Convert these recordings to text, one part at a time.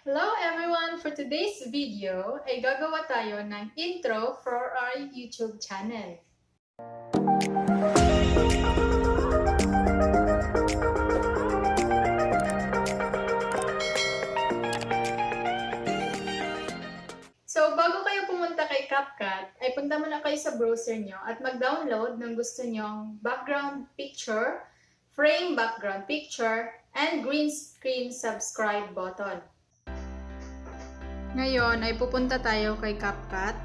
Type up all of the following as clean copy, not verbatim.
Hello everyone! For today's video ay gagawa tayo ng intro for our YouTube channel. So bago kayo pumunta kay Capcut, ay punta muna kayo sa browser nyo at mag-download ng gusto nyong background picture, frame background picture, and green screen subscribe button. Ngayon ay pupunta tayo kay Capcut.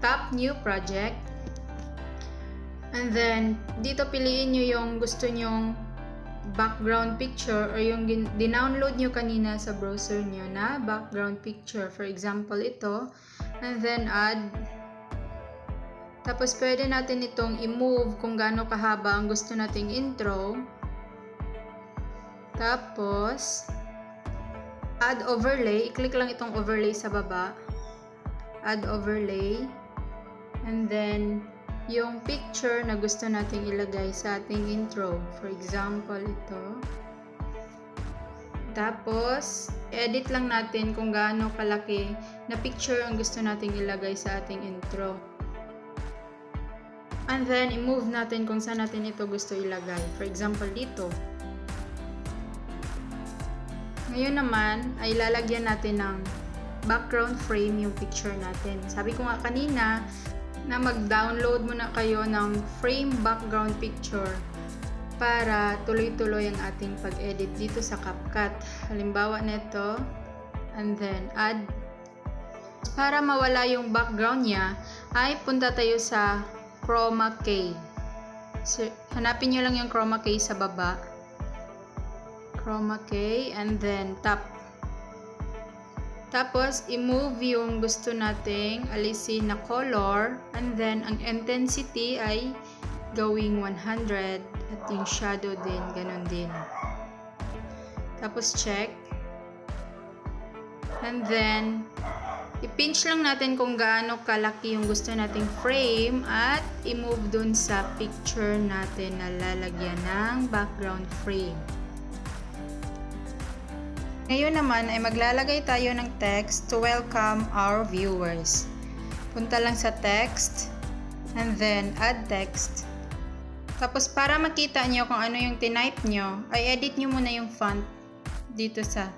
Tap New Project. And then, dito piliin nyo yung gusto nyong background picture or yung dinownload nyo kanina sa browser nyo na background picture. For example, ito. And then, add. Tapos, pwede natin itong i-move kung gaano kahaba ang gusto nating intro. Tapos, add overlay. I-click lang itong overlay sa baba. Add overlay. And then, yung picture na gusto nating ilagay sa ating intro. For example, ito. Tapos, edit lang natin kung gaano kalaki na picture ang gusto nating ilagay sa ating intro. And then, i-move natin kung saan natin ito gusto ilagay. For example, dito. Ngayon naman, ay lalagyan natin ng background frame yung picture natin. Sabi ko nga kanina, na mag-download muna kayo ng frame background picture para tuloy-tuloy ang ating pag-edit dito sa Capcut. Halimbawa nito, and then add. Para mawala yung background niya, ay punta tayo sa chroma key. So, hanapin nyo lang yung chroma key sa baba. Chroma key, and then tap. Tapos, i-move yung gusto nating alisin na color, and then ang intensity ay gawing 100 at yung shadow din, ganun din. Tapos, check. And then, i-pinch lang natin kung gaano kalaki yung gusto nating frame at i-move dun sa picture natin na lalagyan ng background frame. Ngayon naman ay maglalagay tayo ng text to welcome our viewers. Punta lang sa text and then add text. Tapos para makita nyo kung ano yung tinype nyo, ay edit nyo muna yung font dito sa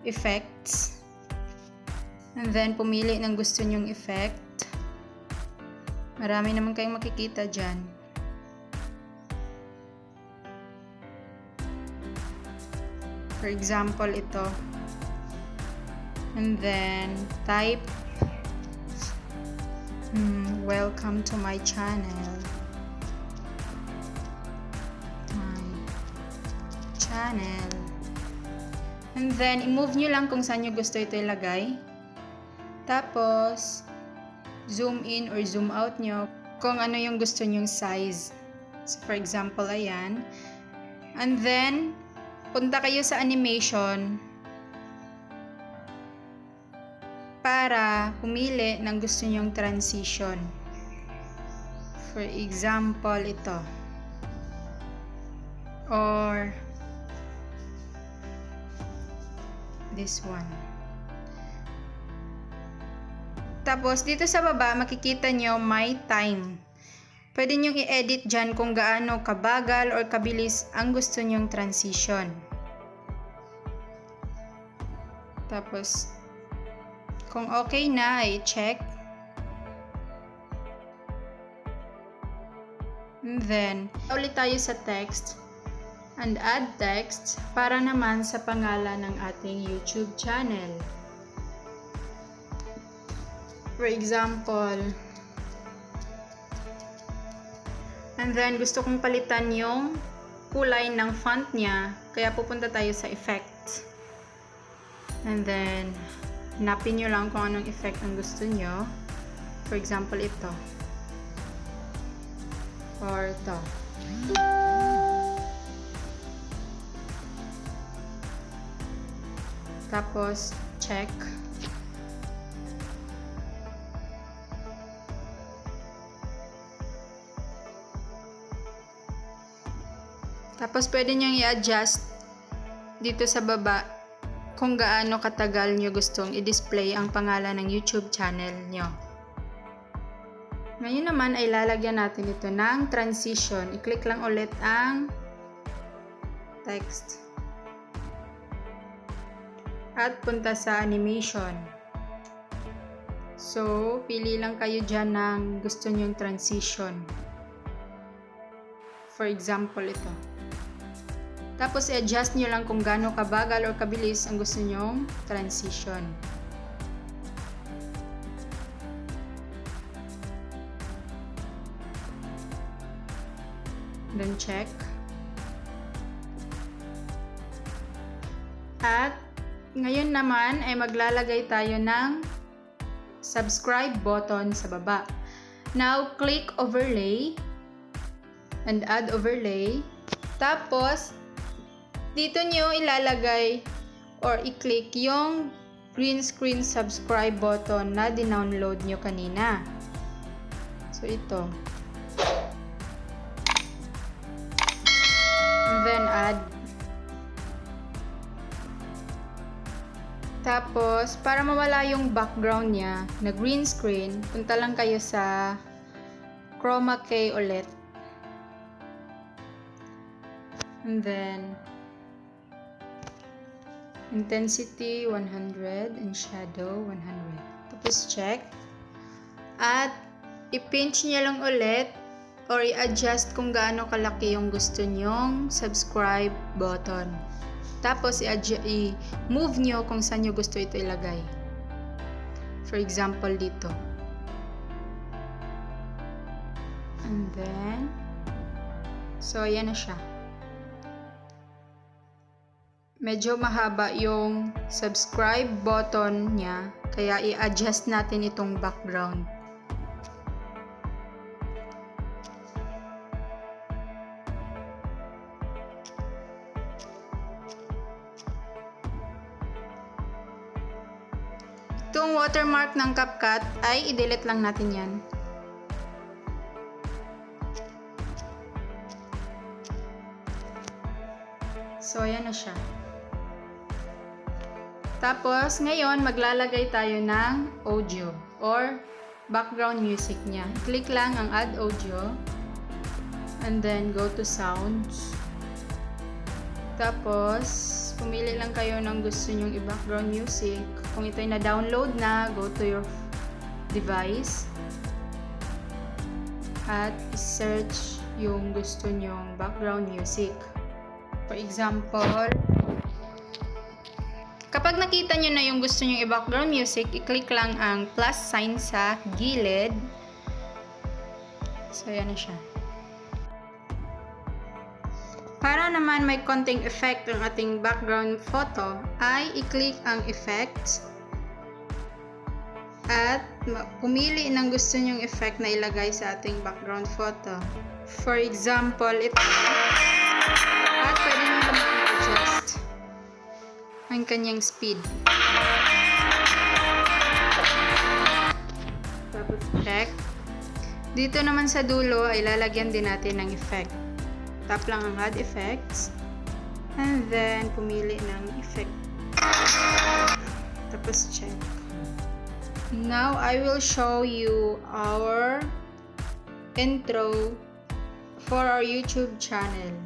effects. And then pumili ng gusto nyong effect. Marami naman kayong makikita dyan. For example, ito. And then, type, welcome to my channel. And then, i-move nyo lang kung saan nyo gusto ito ilagay. Tapos, zoom in or zoom out nyo kung ano yung gusto nyong size. So, for example, ayan. And then, punta kayo sa animation para pumili ng gusto nyong transition. For example, ito. Or this one. Tapos, dito sa baba, makikita nyo my time. Pwede nyong i-edit dyan kung gaano kabagal or kabilis ang gusto nyong transition. Tapos, kung okay na, i-check. And then, ulit tayo sa text and add text para naman sa pangalan ng ating YouTube channel. For example, and then, gusto kong palitan yung kulay ng font niya. Kaya pupunta tayo sa effects. And then, hanapin nyo lang kung anong effect ang gusto nyo. For example, ito. Or ito. Tapos, check. Tapos, pwede nyo i-adjust dito sa baba kung gaano katagal nyo gustong i-display ang pangalan ng YouTube channel nyo. Ngayon naman ay lalagyan natin ito ng transition. I-click lang ulit ang text. At punta sa animation. So, pili lang kayo dyan ng gusto nyong transition. For example, ito. Tapos, i-adjust nyo lang kung gaano kabagal or kabilis ang gusto nyong transition. Then check. At ngayon naman ay maglalagay tayo ng subscribe button sa baba. Now, click overlay and add overlay. Tapos, dito nyo ilalagay or i-click yung green screen subscribe button na dinownload nyo kanina. So, ito. Then add. Tapos, para mawala yung background niya na green screen, punta lang kayo sa chroma key ulit. And then, intensity 100 and shadow 100. Tapos check. At i-pinch niya lang ulit or i-adjust kung gaano kalaki yung gusto nyong subscribe button. Tapos, i-move nyo kung saan nyo gusto ito ilagay. For example, dito. And then, so, ayan na siya. Medyo mahaba yung subscribe button niya, kaya i-adjust natin itong background. Itong watermark ng Capcut ay i-delete lang natin yan. So, ayan na siya. Tapos, ngayon, maglalagay tayo ng audio or background music niya. Click lang ang add audio and then go to sounds. Tapos, pumili lang kayo ng gusto nyong i-background music. Kung ito ay na-download na, go to your device at search yung gusto nyong background music. For example, kapag nakita nyo na yung gusto nyong i-background music, i-click lang ang plus sign sa gilid. So, yan na siya. Para naman may konting effect ang ating background photo, ay i-click ang effects at pumili ng gusto nyong effect na ilagay sa ating background photo. For example, ito. At pwede nyo naman i-adjust ang kanyang speed. Tapos check. Dito naman sa dulo ay lalagyan din natin ng effect. Tap lang ang add effects and then pumili ng effect. Tapos check. Now I will show you our intro for our YouTube channel.